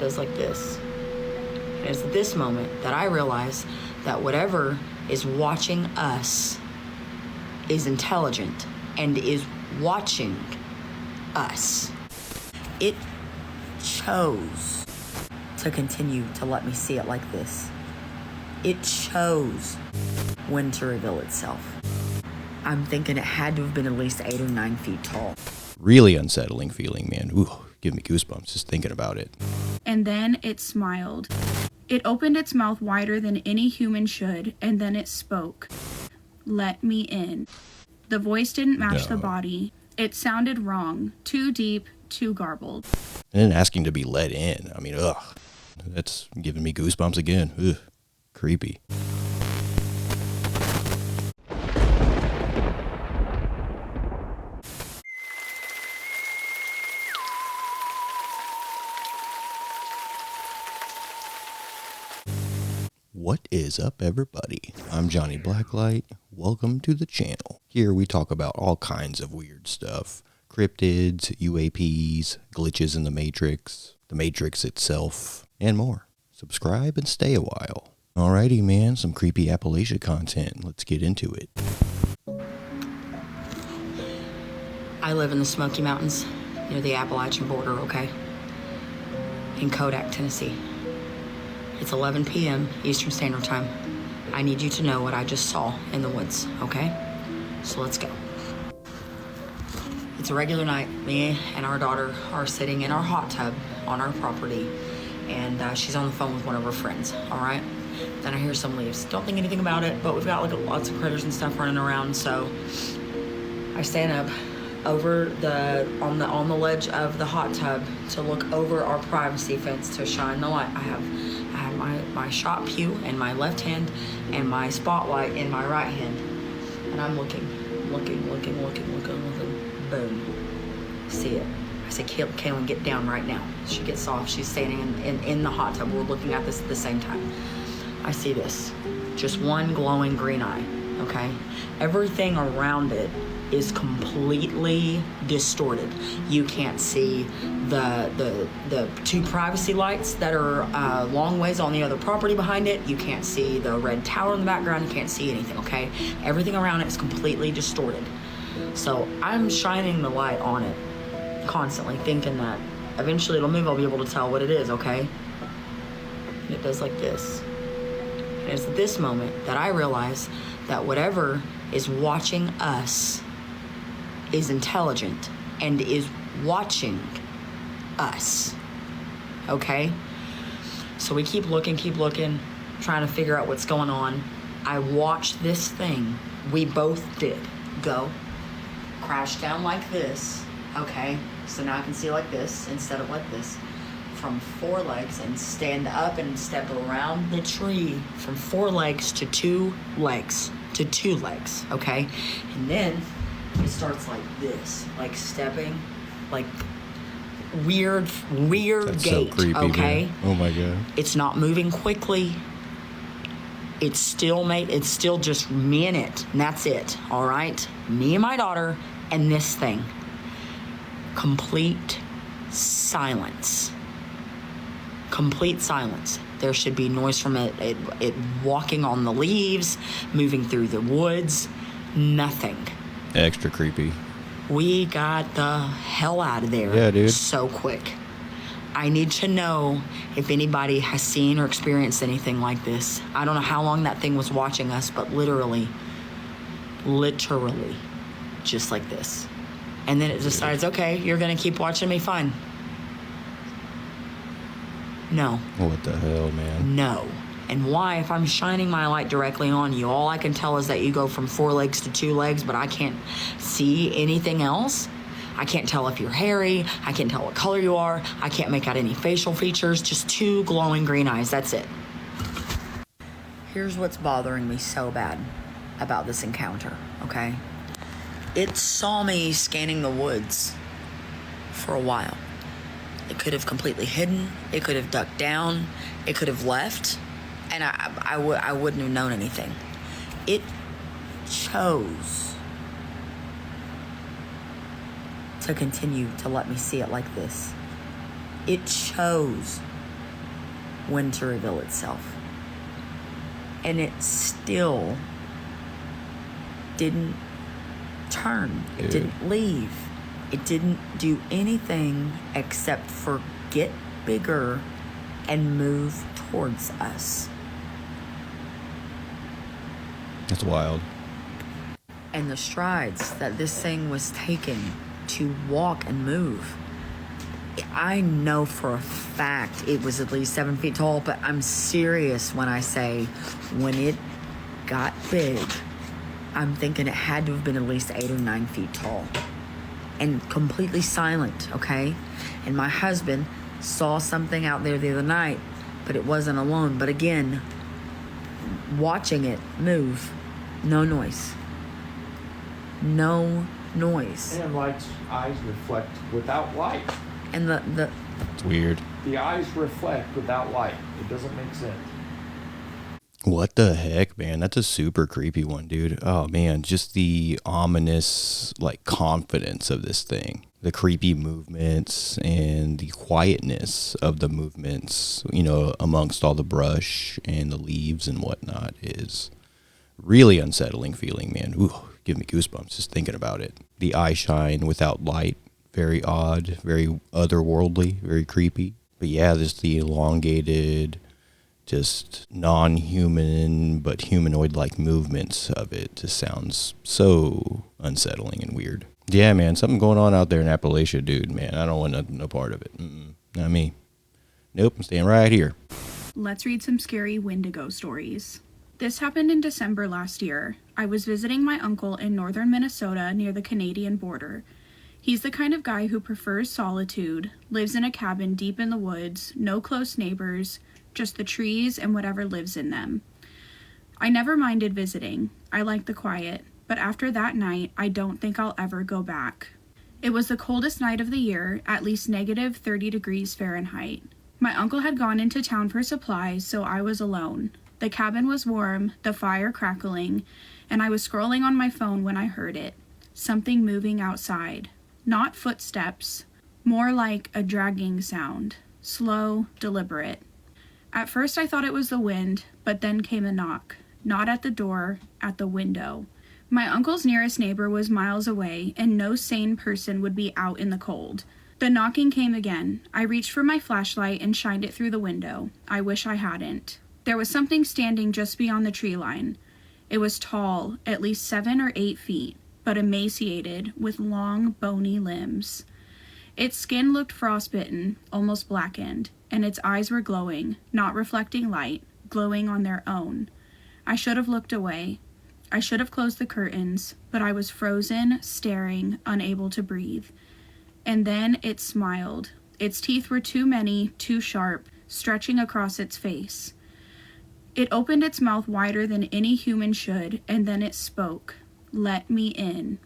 it does like this. And it's at this moment that I realize that whatever is watching us is intelligent and is watching us. It chose to continue to let me see it like this. It chose when to reveal itself. I'm thinking it had to have been at least 8 or 9 feet tall. Really unsettling feeling, man. Ooh, give me goosebumps just thinking about it. And then it smiled. It opened its mouth wider than any human should, and then it spoke. Let me in. The voice didn't match the body. It sounded wrong. Too deep, too garbled. And then asking to be let in. I mean, ugh. That's giving me goosebumps again. Ugh. Creepy. What is up, everybody? I'm Johnny Blacklight. Welcome to the channel. Here we talk about all kinds of weird stuff. Cryptids, UAPs, glitches in the Matrix itself, and more. Subscribe and stay a while. Alrighty, man, some creepy Appalachia content. Let's get into it. I live in the Smoky Mountains near the Appalachian border, okay? In Kodak, Tennessee. It's 11 p.m. Eastern Standard Time. I need you to know what I just saw in the woods, okay? So let's go. It's a regular night. Me and our daughter are sitting in our hot tub on our property, and she's on the phone with one of her friends, all right? Then I hear some leaves. Don't think anything about it, but we've got like lots of critters and stuff running around, so I stand up over on the ledge of the hot tub to look over our privacy fence to shine the light. I have my shot pew in my left hand and my spotlight in my right hand, and I'm looking. Boom. See it. I say, Kaylin, get down right now. She gets off. She's standing in the hot tub. We're looking at this at the same time. I see this. Just one glowing green eye, okay? Everything around it is completely distorted. You can't see the two privacy lights that are a long ways on the other property behind it. You can't see the red tower in the background. You can't see anything, okay? Everything around it is completely distorted. So I'm shining the light on it constantly, thinking that eventually it'll move. I'll be able to tell what it is, okay? And it does like this. And it's at this moment that I realize that whatever is watching us is intelligent and is watching us, okay? So we keep looking, trying to figure out what's going on. I watched this thing, we both did, go, crash down like this, okay? So now I can see like this instead of like this, from 4 legs, and stand up and step around the tree from 4 legs to 2 legs, okay? And then it starts like this, like stepping, like weird That's gait, so creepy, okay? man. Oh my god. It's not moving quickly. It's still just me and it, and that's it, all right? Me and my daughter and this thing. Complete silence. Complete silence. There should be noise from it walking on the leaves, moving through the woods, nothing. Extra creepy. We got the hell out of there. Yeah, dude. So quick. I need to know if anybody has seen or experienced anything like this. I don't know how long that thing was watching us, but literally, just like this. And then it decides, okay, you're gonna keep watching me, fine. No. What the hell, man? No. And why? If I'm shining my light directly on you, all I can tell is that you go from 4 legs to 2 legs, but I can't see anything else. I can't tell if you're hairy. I can't tell what color you are. I can't make out any facial features. Just 2 glowing green eyes. That's it. Here's what's bothering me so bad about this encounter, okay? It saw me scanning the woods for a while. It could have completely hidden. It could have ducked down. It could have left. And I wouldn't have known anything. It chose to continue to let me see it like this. It chose when to reveal itself. And it still didn't turn. It didn't leave. It didn't do anything except for get bigger and move towards us. That's wild. And the strides that this thing was taking to walk and move, I know for a fact it was at least 7 feet tall, but I'm serious when I say when it got big, I'm thinking it had to have been at least 8 or 9 feet tall and completely silent, okay? And my husband saw something out there the other night, but it wasn't alone. But again, watching it move, no noise. No noise. And light's eyes reflect without light. And the It's weird. The eyes reflect without light. It doesn't make sense. What the heck, man? That's a super creepy one, dude. Oh, man. Just the ominous, like, confidence of this thing. The creepy movements and the quietness of the movements, you know, amongst all the brush and the leaves and whatnot is really unsettling feeling, man. Ooh, give me goosebumps just thinking about it. The eye shine without light. Very odd, very otherworldly, very creepy. But yeah, just the elongated, just non-human but humanoid-like movements of it just sounds so unsettling and weird. Yeah, man, something going on out there in Appalachia, dude, man. I don't want no part of it. Not me. Nope, I'm staying right here. Let's read some scary Wendigo stories. This happened in December last year. I was visiting my uncle in northern Minnesota near the Canadian border. He's the kind of guy who prefers solitude, lives in a cabin deep in the woods, no close neighbors, just the trees and whatever lives in them. I never minded visiting. I like the quiet, but after that night, I don't think I'll ever go back. It was the coldest night of the year, at least negative 30 degrees Fahrenheit. My uncle had gone into town for supplies, so I was alone. The cabin was warm, the fire crackling, and I was scrolling on my phone when I heard it. Something moving outside. Not footsteps, more like a dragging sound. Slow, deliberate. At first I thought it was the wind, but then came a knock. Not at the door, at the window. My uncle's nearest neighbor was miles away, and no sane person would be out in the cold. The knocking came again. I reached for my flashlight and shined it through the window. I wish I hadn't. There was something standing just beyond the tree line. It was tall, at least 7 or 8 feet, but emaciated, with long, bony limbs. Its skin looked frostbitten, almost blackened, and its eyes were glowing, not reflecting light, glowing on their own. I should have looked away. I should have closed the curtains, but I was frozen, staring, unable to breathe. And then it smiled. Its teeth were too many, too sharp, stretching across its face. It opened its mouth wider than any human should, and then it spoke. Let me in.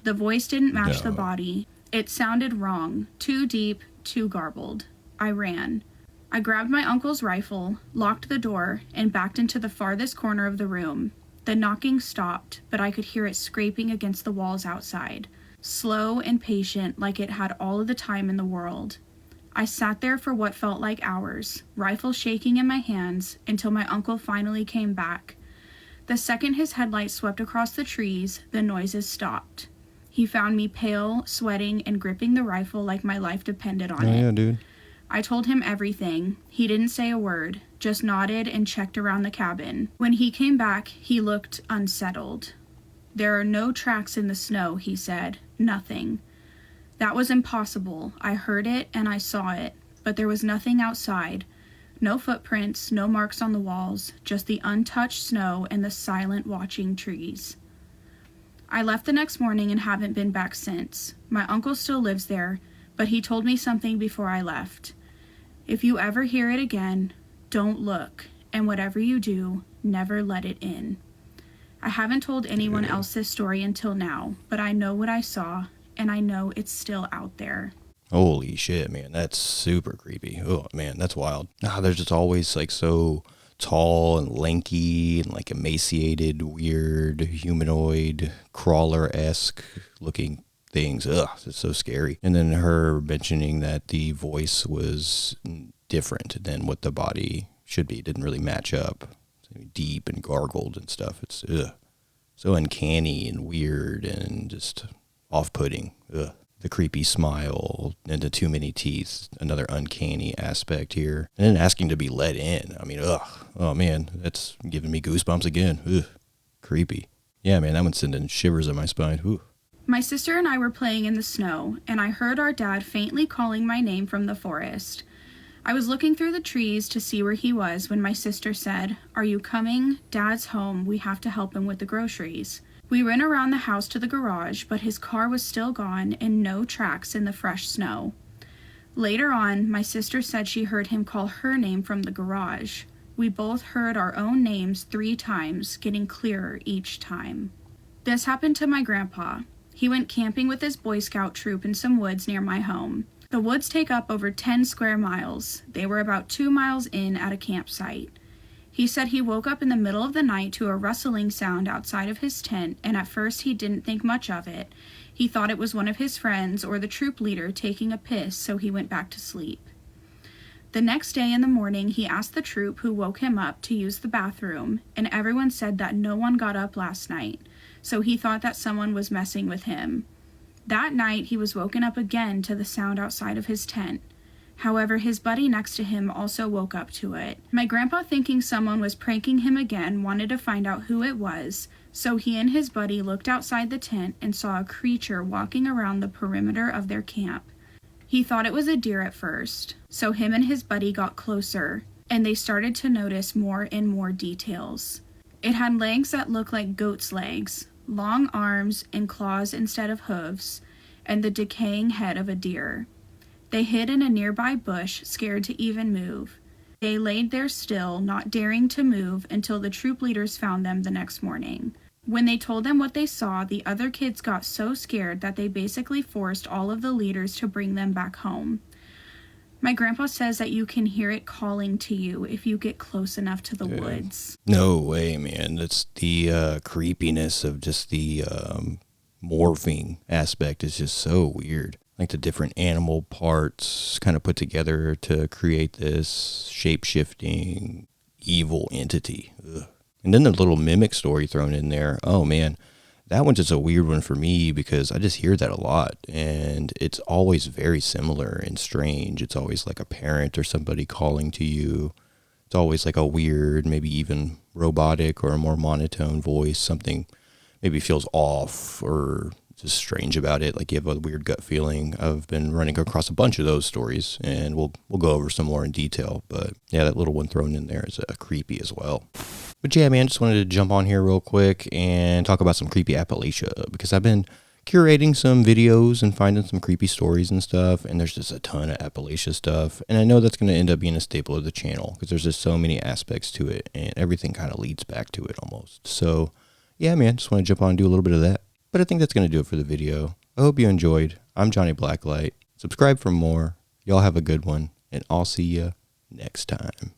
The voice didn't match the body. It sounded wrong, too deep, too garbled. I ran. I grabbed my uncle's rifle, locked the door, and backed into the farthest corner of the room. The knocking stopped, but I could hear it scraping against the walls outside, slow and patient like it had all of the time in the world. I sat there for what felt like hours, rifle shaking in my hands, until my uncle finally came back. The second his headlight swept across the trees, the noises stopped. He found me pale, sweating, and gripping the rifle like my life depended on it. Yeah, dude. I told him everything. He didn't say a word, just nodded and checked around the cabin. When he came back, he looked unsettled. There are no tracks in the snow, he said. Nothing. That was impossible. I heard it and I saw it, but there was nothing outside. No footprints, no marks on the walls, just the untouched snow and the silent watching trees. I left the next morning and haven't been back since. My uncle still lives there, but he told me something before I left. If you ever hear it again, don't look, and whatever you do, never let it in. I haven't told anyone else this story until now, but I know what I saw, and I know it's still out there. Holy shit, man. That's super creepy. Oh, man, that's wild. They're just always like so tall and lanky and like emaciated, weird, humanoid, crawler-esque looking things. Ugh, it's so scary. And then her mentioning that the voice was different than what the body should be. It didn't really match up. It's deep and gargled and stuff. It's so uncanny and weird and just off-putting. The creepy smile and the too many teeth, another uncanny aspect here. And then asking to be let in. I mean, oh man, that's giving me goosebumps again. Creepy. Yeah, man, that one's sending shivers up my spine. My sister and I were playing in the snow, and I heard our dad faintly calling my name from the forest. I was looking through the trees to see where he was when my sister said, "Are you coming? Dad's home. We have to help him with the groceries." We ran around the house to the garage, but his car was still gone and no tracks in the fresh snow. Later on, my sister said she heard him call her name from the garage. We both heard our own names 3 times, getting clearer each time. This happened to my grandpa. He went camping with his Boy Scout troop in some woods near my home. The woods take up over 10 square miles. They were about 2 miles in at a campsite. He said he woke up in the middle of the night to a rustling sound outside of his tent, and at first he didn't think much of it. He thought it was one of his friends or the troop leader taking a piss, so he went back to sleep. The next day in the morning, he asked the troop who woke him up to use the bathroom, and everyone said that no one got up last night, so he thought that someone was messing with him. That night, he was woken up again to the sound outside of his tent. However, his buddy next to him also woke up to it. My grandpa, thinking someone was pranking him again, wanted to find out who it was, so he and his buddy looked outside the tent and saw a creature walking around the perimeter of their camp. He thought it was a deer at first, so him and his buddy got closer, and they started to notice more and more details. It had legs that looked like goat's legs, long arms and claws instead of hooves, and the decaying head of a deer. They hid in a nearby bush, scared to even move. They laid there still, not daring to move until the troop leaders found them the next morning. When they told them what they saw, the other kids got so scared that they basically forced all of the leaders to bring them back home. My grandpa says that you can hear it calling to you if you get close enough to the woods. No way, man. That's the creepiness of just the morphing aspect is just so weird. Like the different animal parts kind of put together to create this shape-shifting evil entity. And then the little mimic story thrown in there. Oh, man. That one's just a weird one for me because I just hear that a lot. And it's always very similar and strange. It's always like a parent or somebody calling to you. It's always like a weird, maybe even robotic or a more monotone voice. Something maybe feels off or just strange about it. Like you have a weird gut feeling. I've been running across a bunch of those stories, and we'll go over some more in detail. But yeah, that little one thrown in there is creepy as well. But yeah, man, just wanted to jump on here real quick and talk about some creepy Appalachia because I've been curating some videos and finding some creepy stories and stuff, and there's just a ton of Appalachia stuff. And I know that's going to end up being a staple of the channel because there's just so many aspects to it, and everything kind of leads back to it almost. So yeah, man, just want to jump on and do a little bit of that. But I think that's going to do it for the video. I hope you enjoyed. I'm Johnny Blacklight. Subscribe for more. Y'all have a good one, and I'll see you next time.